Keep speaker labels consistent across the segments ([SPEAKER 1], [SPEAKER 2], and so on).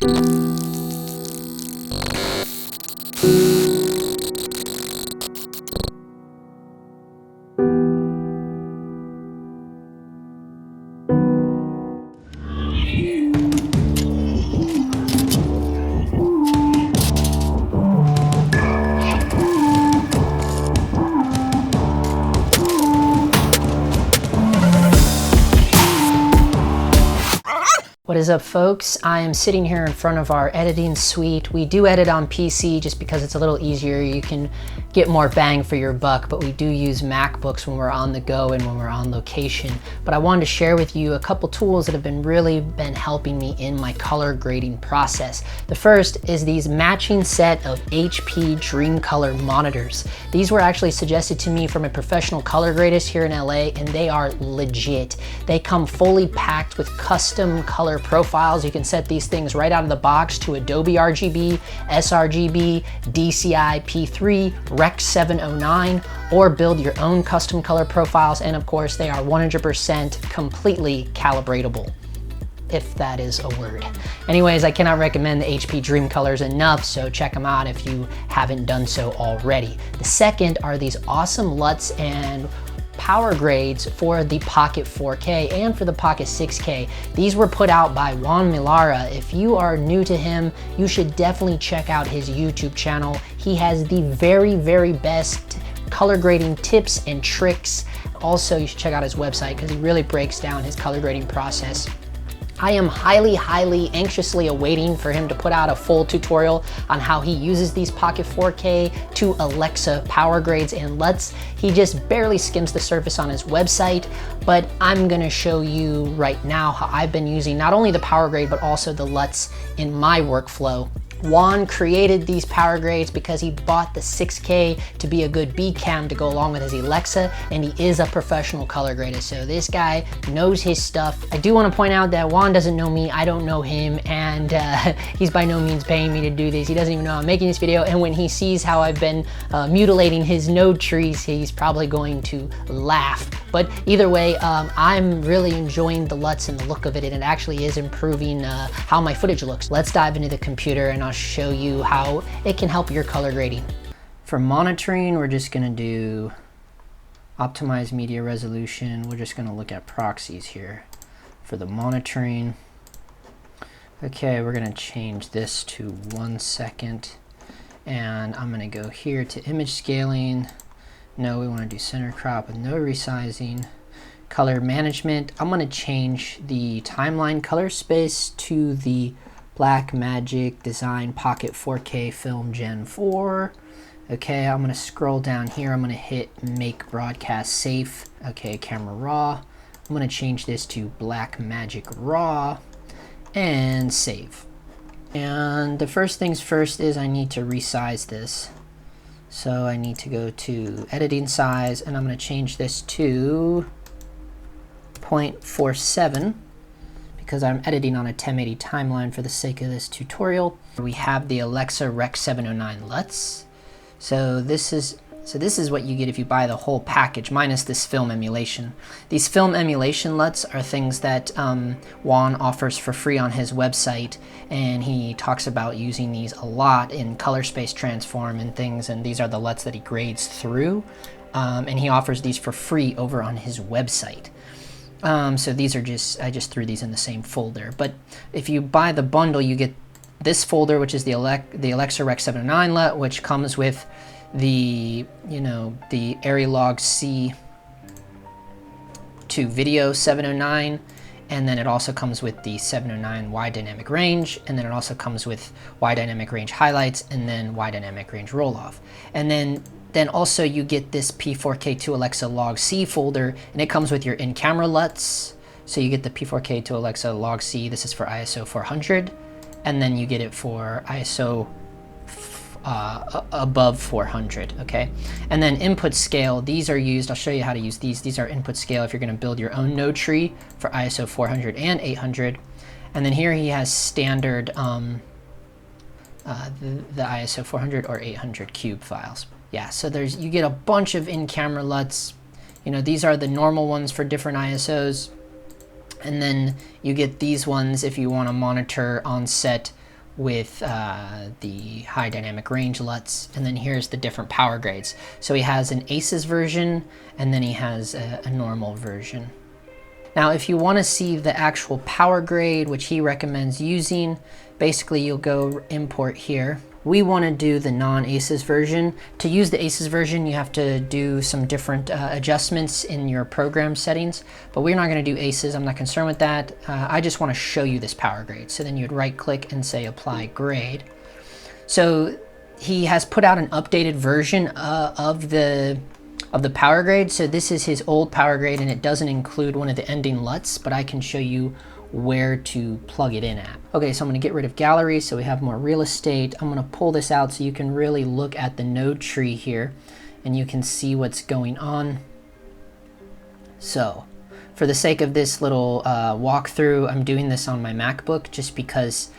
[SPEAKER 1] What is up, folks? I am sitting here in front of our editing suite. We do edit on PC just because it's a little easier. You can get more bang for your buck, but we do use MacBooks when we're on the go and when we're on location. But I wanted to share with you a couple tools that have really been helping me in my color grading process. The first is these matching set of HP DreamColor monitors. These were actually suggested to me from a professional color gradist here in LA, and they are legit. They come fully packed with custom color profiles. You can set these things right out of the box to Adobe RGB, sRGB, DCI P3, Rec 709, or build your own custom color profiles. And of course, they are 100% completely calibratable, if that is a word. Anyways, I cannot recommend the HP DreamColors enough, so check them out if you haven't done so already. The second are these awesome LUTs and Powergrades for the Pocket 4K and for the Pocket 6K. These were put out by Juan Melara. If you are new to him, you should definitely check out his YouTube channel. He has the very best color grading tips and tricks. Also, you should check out his website because he really breaks down his color grading process. I am highly anxiously awaiting for him to put out a full tutorial on how he uses these Pocket 4K to Alexa Powergrades and LUTs. He just barely skims the surface on his website, but I'm gonna show you right now how I've been using not only the Powergrade, but also the LUTs in my workflow. Juan created these Powergrades because he bought the 6K to be a good B cam to go along with his Alexa, and he is a professional color grader, so this guy knows his stuff. I do want to point out that Juan doesn't know me, I don't know him, and he's by no means paying me to do this. He doesn't even know I'm making this video, and when he sees how I've been mutilating his node trees, he's probably going to laugh. But either way, I'm really enjoying the LUTs and the look of it, and it actually is improving how my footage looks. Let's dive into the computer and I'll show you how it can help your color grading. For monitoring, we're just gonna do optimize media resolution. We're just gonna look at proxies here for the monitoring. Okay, we're gonna change this to 1 second, and I'm gonna go here to image scaling. No, we want to do center crop with no resizing. Color management, I'm going to change the timeline color space to the Blackmagic Design Pocket 4K Film Gen 4. Okay, I'm going to scroll down here. I'm going to hit Make Broadcast Safe. Okay, Camera Raw. I'm going to change this to Blackmagic Raw and save. And the first things first is I need to resize this. So I need to go to editing size, and I'm going to change this to 0.47 because I'm editing on a 1080 timeline for the sake of this tutorial. We have the Alexa Rec 709 LUTs. So this is what you get if you buy the whole package minus this film emulation. These film emulation LUTs are things that Juan offers for free on his website, and he talks about using these a lot in color space transform and things, and these are the LUTs that he grades through, and he offers these for free over on his website. So these are I just threw these in the same folder, but if you buy the bundle, you get this folder, which is the Alexa Rec 709 LUT, which comes with the Arilog C to Video 709, and then it also comes with the 709 wide dynamic range, and then it also comes with wide dynamic range highlights, and then wide dynamic range roll off. And then also you get this P4K to Alexa Log C folder, and it comes with your in-camera LUTs. So you get the P4K to Alexa Log C. This is for ISO 400, and then you get it for ISO above 400, okay? And then input scale, these are used, I'll show you how to use these. These are input scale if you're gonna build your own node tree for ISO 400 and 800. And then here he has standard, the ISO 400 or 800 cube files. Yeah, so you get a bunch of in-camera LUTs. These are the normal ones for different ISOs. And then you get these ones if you wanna monitor on set with the high dynamic range LUTs, and then here's the different power grades. So he has an ACES version, and then he has a normal version. Now, if you want to see the actual power grade, which he recommends using, basically you'll go import here. We want to do the non-ACES version. To use the ACES version, you have to do some different adjustments in your program settings, but we're not going to do ACES. I'm not concerned with that. I just want to show you this power grade. So then you'd right click and say apply grade. So he has put out an updated version of the power grade. So this is his old power grade, and it doesn't include one of the ending LUTs, but I can show you where to plug it in at. Okay, so I'm going to get rid of gallery so we have more real estate. I'm going to pull this out so you can really look at the node tree here and you can see what's going on. So for the sake of this little walkthrough, I'm doing this on my MacBook just because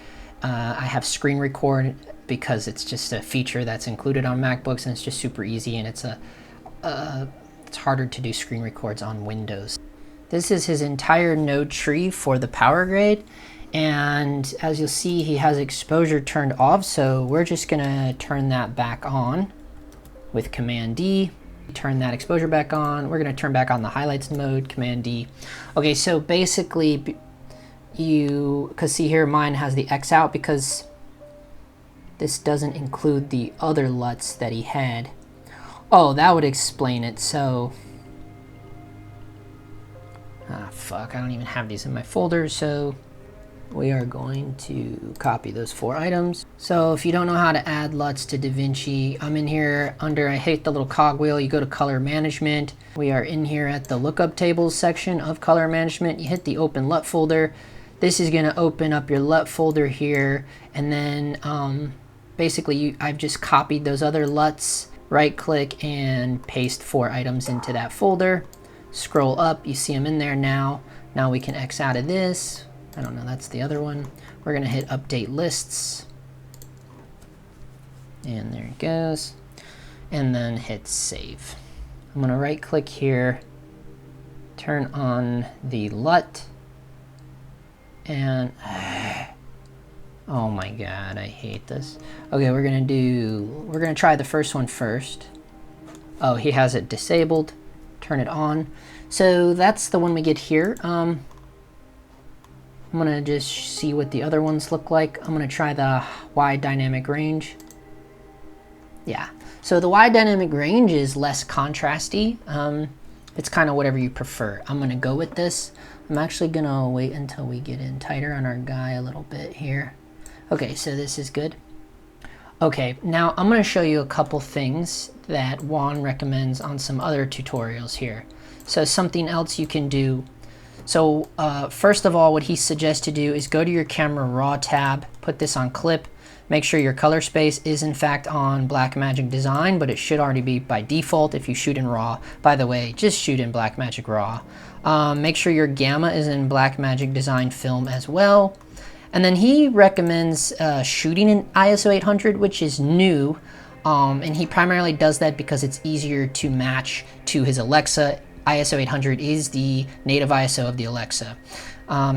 [SPEAKER 1] I have screen record, because it's just a feature that's included on MacBooks and it's just super easy, and it's harder to do screen records on Windows. This is his entire node tree for the power grade, and as you'll see, he has exposure turned off, so we're just gonna turn that back on with Command D. Turn that exposure back on. We're gonna turn back on the highlights mode, Command D. Okay, so basically because see here, mine has the X out because this doesn't include the other LUTs that he had. Oh, that would explain it. So fuck, I don't even have these in my folder, so we are going to copy those 4 items. So if you don't know how to add LUTs to Davinci, I'm in here under, I hate the little cogwheel, you go to color management. We are in here at the lookup tables section of color management. You hit the open LUT folder. This is gonna open up your LUT folder here, and then basically I've just copied those other LUTs, right click and paste 4 items into that folder. Scroll up, you see them in there now. Now we can X out of this. I don't know, that's the other one. We're gonna hit update lists. And there it goes. And then hit save. I'm gonna right click here, turn on the LUT, and oh my god, I hate this. Okay, we're gonna try the first one first. Oh, he has it disabled. Turn it on. So that's the one we get here. I'm gonna just see what the other ones look like. I'm gonna try the wide dynamic range. Yeah, so the wide dynamic range is less contrasty. It's kind of whatever you prefer. I'm gonna go with this. I'm actually gonna wait until we get in tighter on our guy a little bit here. Okay, so this is good. Okay, now I'm gonna show you a couple things that Juan recommends on some other tutorials here. So something else you can do. So first of all, what he suggests to do is go to your camera raw tab, put this on clip, make sure your color space is in fact on Blackmagic Design, but it should already be by default if you shoot in RAW. By the way, just shoot in Blackmagic RAW. Make sure your gamma is in Blackmagic Design film as well. And then he recommends shooting in ISO 800, which is new. And he primarily does that because it's easier to match to his Alexa. ISO 800 is the native ISO of the Alexa.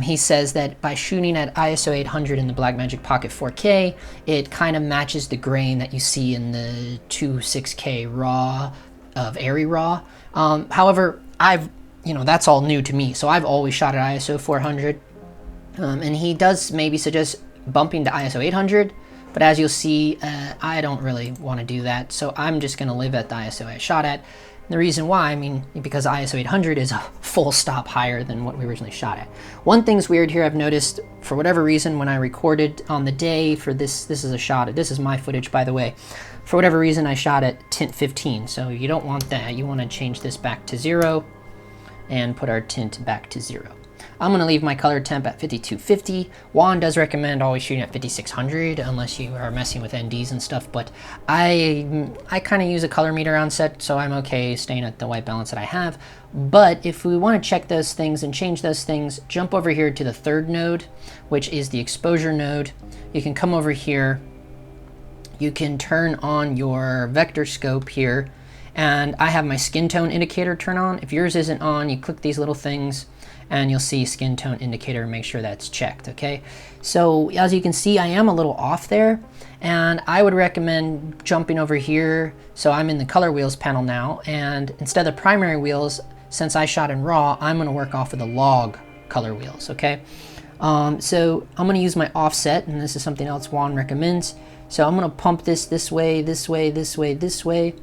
[SPEAKER 1] He says that by shooting at ISO 800 in the Blackmagic Pocket 4K, it kind of matches the grain that you see in the 2.6K RAW of Airy RAW. However, that's all new to me, so I've always shot at ISO 400. And he does maybe suggest bumping to ISO 800, but as you'll see, I don't really want to do that, so I'm just going to live at the ISO I shot at. And the reason why, because ISO 800 is a full stop higher than what we originally shot at. One thing's weird here I've noticed, for whatever reason, when I recorded on the day for this is a shot, this is my footage by the way, for whatever reason I shot at tint 15, so you don't want that. You want to change this back to 0 and put our tint back to 0. I'm going to leave my color temp at 5250. Juan does recommend always shooting at 5600 unless you are messing with NDs and stuff, but I kind of use a color meter on set, so I'm okay staying at the white balance that I have. But if we want to check those things and change those things, jump over here to the third node, which is the exposure node. You can come over here. You can turn on your vector scope here, and I have my skin tone indicator turn on. If yours isn't on, you click these little things, and you'll see skin tone indicator, make sure that's checked, okay? So as you can see, I am a little off there, and I would recommend jumping over here. So I'm in the color wheels panel now, and instead of primary wheels, since I shot in RAW, I'm gonna work off of the log color wheels, okay? So I'm gonna use my offset, and this is something else Juan recommends. So I'm gonna pump this way, this way, this way, this way.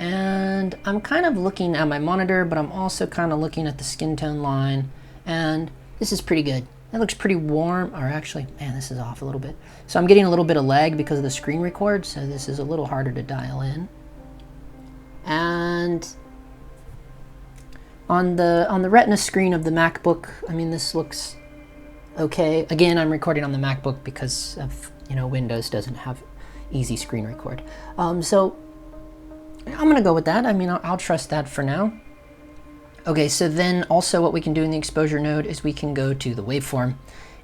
[SPEAKER 1] And I'm kind of looking at my monitor, but I'm also kind of looking at the skin tone line, and this is pretty good. That looks pretty warm, or actually, man, this is off a little bit. So I'm getting a little bit of lag because of the screen record, so this is a little harder to dial in. And on the Retina screen of the MacBook, I mean, this looks okay. Again, I'm recording on the MacBook because of, you know, Windows doesn't have easy screen record. So I'm gonna go with that. I mean, I'll trust that for now. Okay, so then also what we can do in the exposure node is we can go to the waveform.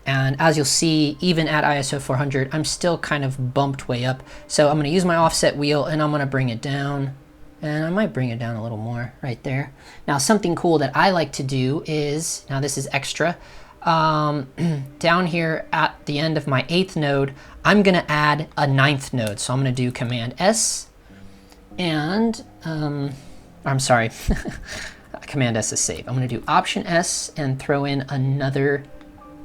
[SPEAKER 1] And as you'll see, even at ISO 400, I'm still kind of bumped way up. So I'm gonna use my offset wheel and I'm gonna bring it down. And I might bring it down a little more right there. Now, something cool that I like to do is, now this is extra, down here at the end of my 8th node, I'm gonna add a 9th node. So I'm gonna do Command S, and I'm sorry, Command S is save. I'm gonna do Option S and throw in another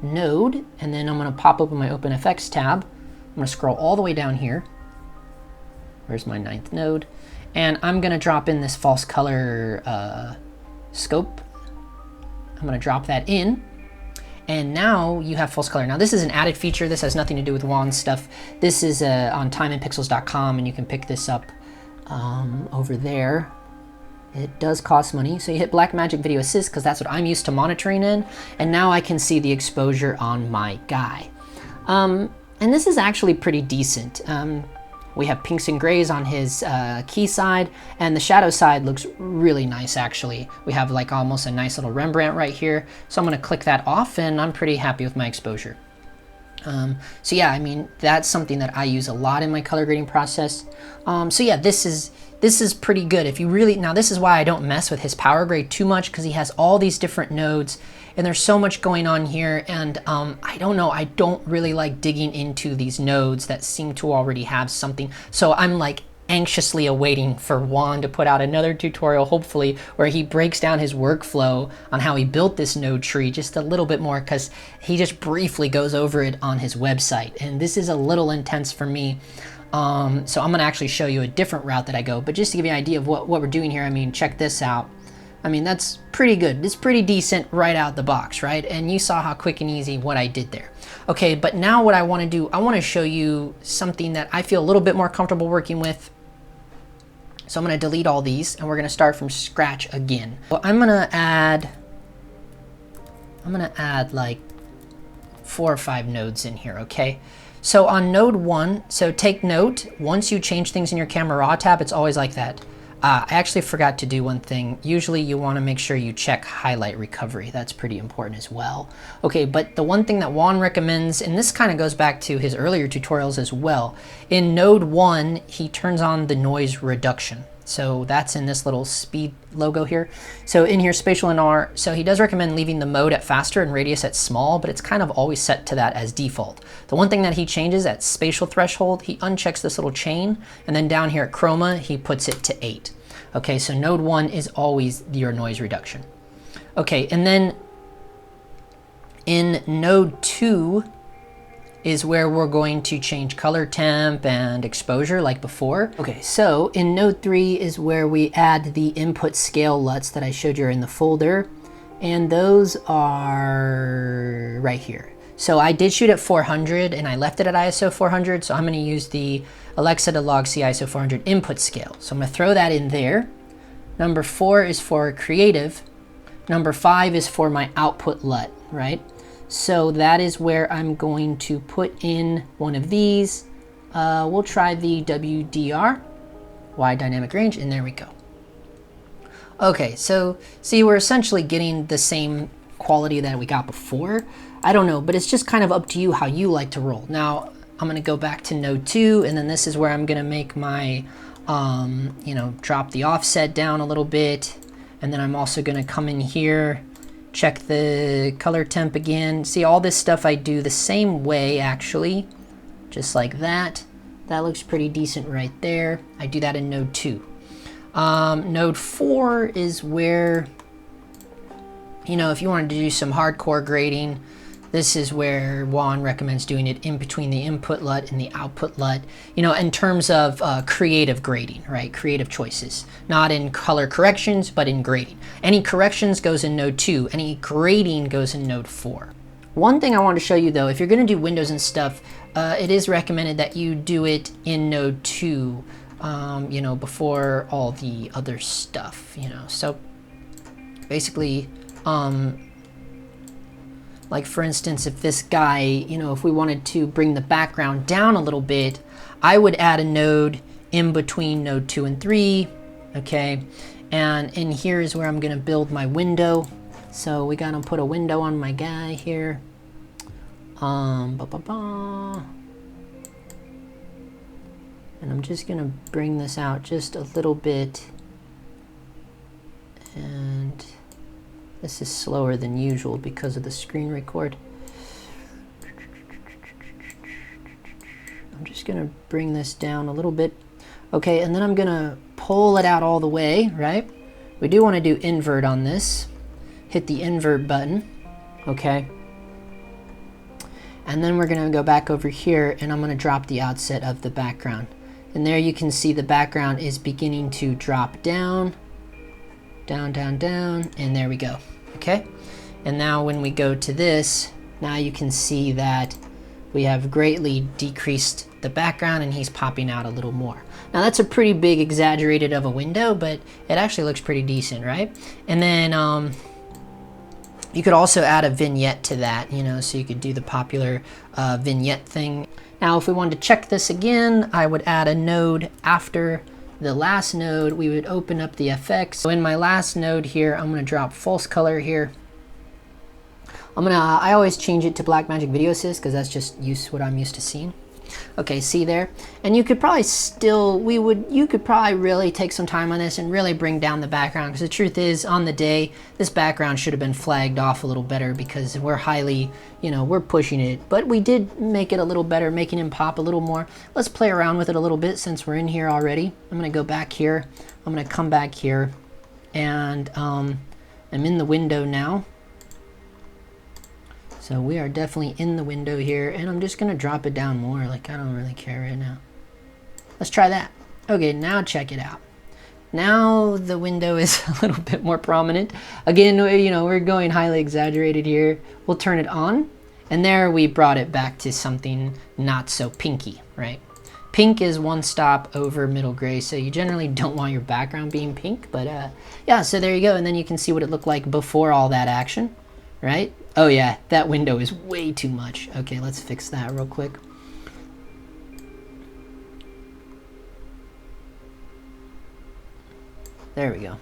[SPEAKER 1] node, and then I'm gonna pop open my OpenFX tab. I'm gonna scroll all the way down here. Where's my 9th node? And I'm gonna drop in this false color scope. I'm gonna drop that in. And now you have false color. Now this is an added feature. This has nothing to do with Juan's stuff. This is on timeandpixels.com, and you can pick this up over there. It does cost money. So you hit Blackmagic Video Assist because that's what I'm used to monitoring in. And now I can see the exposure on my guy. And this is actually pretty decent. We have pinks and grays on his key side, and the shadow side looks really nice actually. We have like almost a nice little Rembrandt right here. So I'm gonna click that off, and I'm pretty happy with my exposure. So yeah, I mean, that's something that I use a lot in my color grading process. So yeah, this is pretty good. If you really, now this is why I don't mess with his Powergrade too much, because he has all these different nodes and there's so much going on here, and I don't know, I don't really like digging into these nodes that seem to already have something. So I'm like anxiously awaiting for Juan to put out another tutorial, hopefully, where he breaks down his workflow on how he built this node tree just a little bit more, because he just briefly goes over it on his website, and this is a little intense for me. So I'm gonna actually show you a different route that I go, but just to give you an idea of what we're doing here, I mean, check this out. I mean, that's pretty good. It's pretty decent right out the box, right? And you saw how quick and easy what I did there. Okay, but now what I wanna do, I wanna show you something that I feel a little bit more comfortable working with. So I'm gonna delete all these, and we're gonna start from scratch again. So I'm gonna add like 4 or 5 nodes in here, okay? So on node 1, so take note, once you change things in your camera raw tab, it's always like that. I actually forgot to do one thing. Usually you want to make sure you check highlight recovery. That's pretty important as well. Okay, but the one thing that Juan recommends, and this kind of goes back to his earlier tutorials as well, in node 1, he turns on the noise reduction. So that's in this little speed logo here. So in here, spatial NR, so he does recommend leaving the mode at faster and radius at small, but it's kind of always set to that as default. The one thing that he changes at spatial threshold, he unchecks this little chain, and then down here at chroma, he puts it to 8. Okay, so node 1 is always your noise reduction. Okay, and then in node 2 is where we're going to change color temp and exposure like before. Okay, so in node 3 is where we add the input scale LUTs that I showed you in the folder, and those are right here. So I did shoot at 400 and I left it at ISO 400, so I'm gonna use the Alexa to log C ISO 400 input scale. So I'm gonna throw that in there. Number 4 is for creative. Number 5 is for my output LUT, right? So that is where I'm going to put in one of these. We'll try the WDR, wide dynamic range, and there we go. Okay, so see, we're essentially getting the same quality that we got before. I don't know, but it's just kind of up to you how you like to roll. Now, I'm gonna go back to node 2, and then this is where I'm gonna make my, you know, drop the offset down a little bit. And then I'm also gonna come in here check the color temp again. See, all this stuff I do the same way, actually, just like that. That looks pretty decent right there. I do that in node 2. Node 4 is where, you know, if you wanted to do some hardcore grading, this is where Juan recommends doing it in between the input LUT and the output LUT, you know, in terms of creative grading, right? Creative choices, not in color corrections, but in grading. Any corrections goes in node 2, any grading goes in node 4. One thing I wanted to show you though, if you're gonna do windows and stuff, it is recommended that you do it in node 2, you know, before all the other stuff, you know. So basically, like for instance, if this guy, you know, if we wanted to bring the background down a little bit, I would add a node in between node 2 and 3, okay? And in here is where I'm gonna build my window. So we gotta put a window on my guy here. And I'm just gonna bring this out just a little bit. And this is slower than usual because of the screen record. I'm just gonna bring this down a little bit. Okay, and then I'm gonna pull it out all the way, right? We do wanna do invert on this. Hit the invert button, okay? And then we're gonna go back over here and I'm gonna drop the outset of the background. And there you can see the background is beginning to drop down, down, down, down, and there we go, okay? And now when we go to this, now you can see that we have greatly decreased the background and he's popping out a little more. Now that's a pretty big exaggerated of a window, but it actually looks pretty decent, right? And then you could also add a vignette to that, you know, so you could do the popular vignette thing. Now if we wanted to check this again, I would add a node after the last node. We would open up the FX. So in my last node here, I'm gonna drop false color here. I always change it to Blackmagic Video Assist because that's just what I'm used to seeing. Okay, see there? And you could probably still, you could probably really take some time on this and really bring down the background, because the truth is, on the day, this background should have been flagged off a little better because we're highly, you know, we're pushing it. But we did make it a little better, making him pop a little more. Let's play around with it a little bit since we're in here already. I'm gonna go back here. I'm gonna come back here, and I'm in the window now. So we are definitely in the window here, and I'm just gonna drop it down more. Like, I don't really care right now. Let's try that. Okay, now check it out. Now the window is a little bit more prominent. Again, you know, we're going highly exaggerated here. We'll turn it on, and there we brought it back to something not so pinky, right? Pink is one stop over middle gray, so you generally don't want your background being pink, but yeah, so there you go. And then you can see what it looked like before all that action, right? Oh yeah, that window is way too much. Okay, let's fix that real quick. There we go.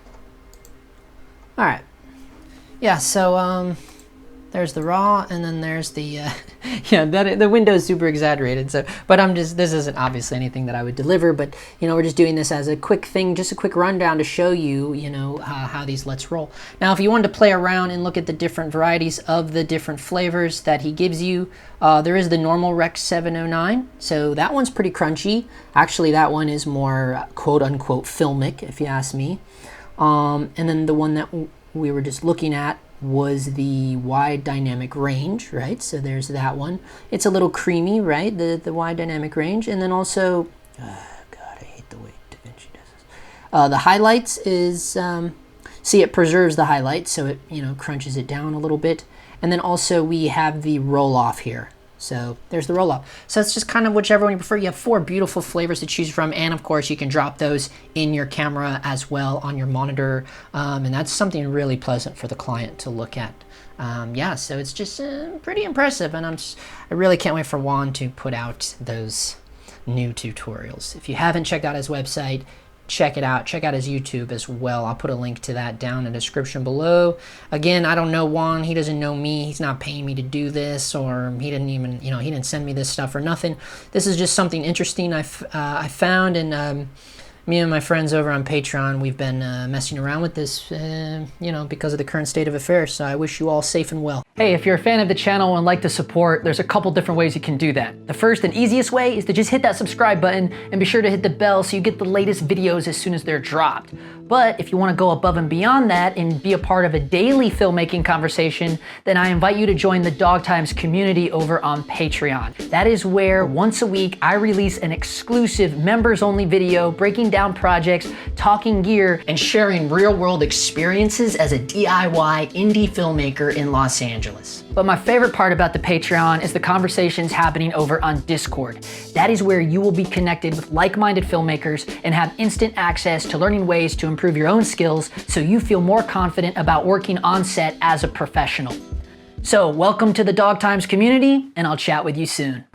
[SPEAKER 1] All right. Yeah, so there's the raw, and then there's the yeah, the window's super exaggerated. So, but this isn't obviously anything that I would deliver, but you know, we're just doing this as a quick thing, just a quick rundown to show you, you know, how these LUTs roll. Now, if you wanted to play around and look at the different varieties of the different flavors that he gives you, there is the normal Rec 709. So that one's pretty crunchy. Actually, that one is more quote unquote filmic, if you ask me. And then the one that we were just looking at was the wide dynamic range, right? So there's that one. It's a little creamy, right? The wide dynamic range. And then also, God, I hate the way Davinci does this. The highlights is, see, it preserves the highlights, so it, you know, crunches it down a little bit. And then also we have the roll off here. So there's the roll off. So it's just kind of whichever one you prefer. You have 4 beautiful flavors to choose from, and of course you can drop those in your camera as well on your monitor, and that's something really pleasant for the client to look at. Yeah, so it's just pretty impressive, and I really can't wait for Juan to put out those new tutorials. If you haven't checked out his website, check it out. Check out his YouTube as well. I'll put a link to that down in the description below. Again, I don't know Juan. He doesn't know me. He's not paying me to do this, or he didn't even, you know, he didn't send me this stuff or nothing. This is just something interesting I found, and Me and my friends over on Patreon, we've been messing around with this, you know, because of the current state of affairs, so I wish you all safe and well.
[SPEAKER 2] Hey, if you're a fan of the channel and like to support, there's a couple different ways you can do that. The first and easiest way is to just hit that subscribe button and be sure to hit the bell so you get the latest videos as soon as they're dropped. But if you want to go above and beyond that and be a part of a daily filmmaking conversation, then I invite you to join the DogTimes community over on Patreon. That is where once a week I release an exclusive members-only video breaking down projects, talking gear, and sharing real-world experiences as a DIY indie filmmaker in Los Angeles. But my favorite part about the Patreon is the conversations happening over on Discord. That is where you will be connected with like-minded filmmakers and have instant access to learning ways to improve your own skills so you feel more confident about working on set as a professional. So welcome to the DogTimes community, and I'll chat with you soon.